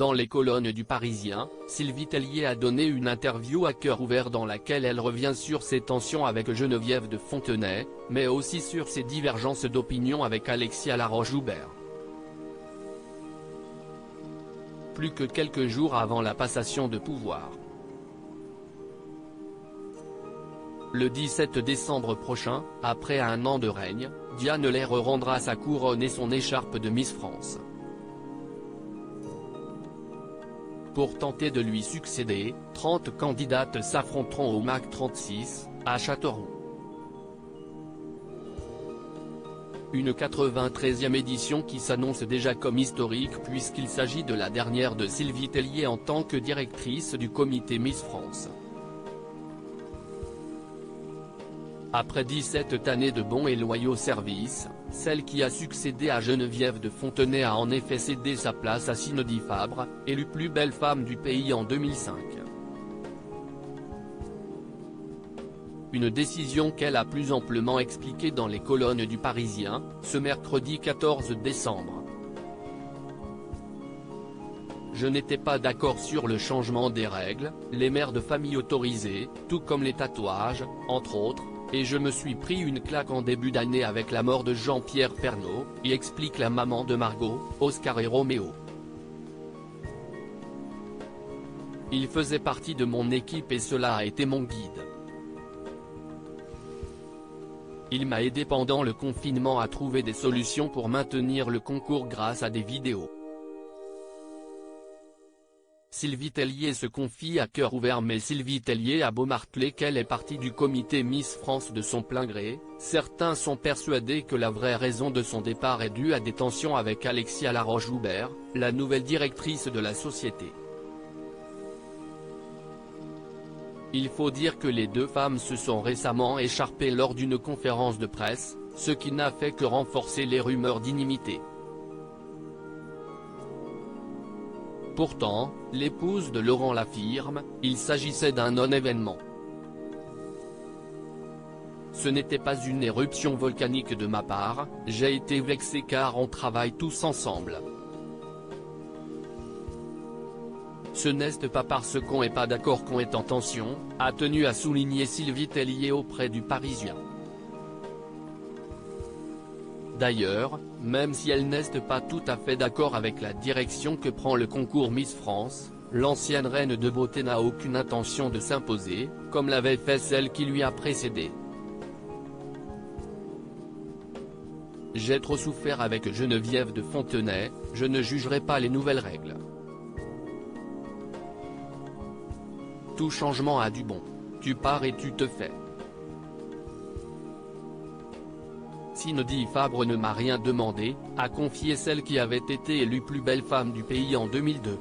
Dans les colonnes du Parisien, Sylvie Tellier a donné une interview à cœur ouvert dans laquelle elle revient sur ses tensions avec Geneviève de Fontenay, mais aussi sur ses divergences d'opinion avec Alexia Laroche-Joubert. Plus que quelques jours avant la passation de pouvoir. Le 17 décembre prochain, après un an de règne, Diane Lair rendra sa couronne et son écharpe de Miss France. Pour tenter de lui succéder, 30 candidates s'affronteront au MAC 36, à Châteauroux. Une 93e édition qui s'annonce déjà comme historique puisqu'il s'agit de la dernière de Sylvie Tellier en tant que directrice du comité Miss France. Après 17 années de bons et loyaux services, celle qui a succédé à Geneviève de Fontenay a en effet cédé sa place à Cindy Fabre, élue plus belle femme du pays en 2005. Une décision qu'elle a plus amplement expliquée dans les colonnes du Parisien, ce mercredi 14 décembre. Je n'étais pas d'accord sur le changement des règles, les mères de famille autorisées, tout comme les tatouages, entre autres. Et je me suis pris une claque en début d'année avec la mort de Jean-Pierre Pernaut, y explique la maman de Margot, Oscar et Roméo. Il faisait partie de mon équipe et cela a été mon guide. Il m'a aidé pendant le confinement à trouver des solutions pour maintenir le concours grâce à des vidéos. Sylvie Tellier se confie à cœur ouvert mais Sylvie Tellier a beau marteler qu'elle est partie du comité Miss France de son plein gré, certains sont persuadés que la vraie raison de son départ est due à des tensions avec Alexia Laroche-Joubert, la nouvelle directrice de la société. Il faut dire que les deux femmes se sont récemment écharpées lors d'une conférence de presse, ce qui n'a fait que renforcer les rumeurs d'inimité. Pourtant, l'épouse de Laurent l'affirme, il s'agissait d'un non-événement. Ce n'était pas une éruption volcanique de ma part, j'ai été vexé car on travaille tous ensemble. Ce n'est pas parce qu'on n'est pas d'accord qu'on est en tension, a tenu à souligner Sylvie Tellier auprès du Parisien. D'ailleurs, même si elle n'est pas tout à fait d'accord avec la direction que prend le concours Miss France, l'ancienne reine de beauté n'a aucune intention de s'imposer, comme l'avait fait celle qui lui a précédé. J'ai trop souffert avec Geneviève de Fontenay, je ne jugerai pas les nouvelles règles. Tout changement a du bon. Tu pars et tu te fais. Cindy Fabre ne m'a rien demandé, a confié celle qui avait été élue plus belle femme du pays en 2002.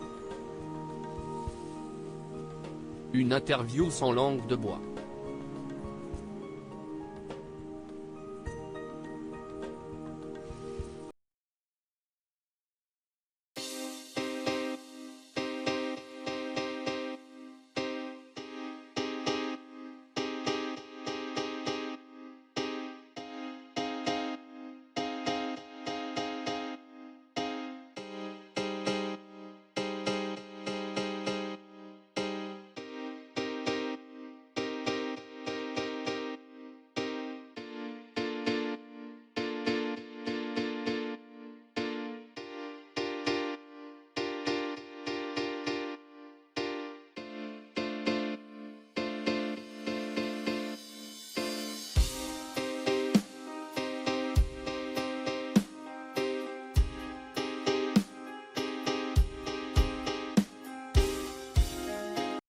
Une interview sans langue de bois.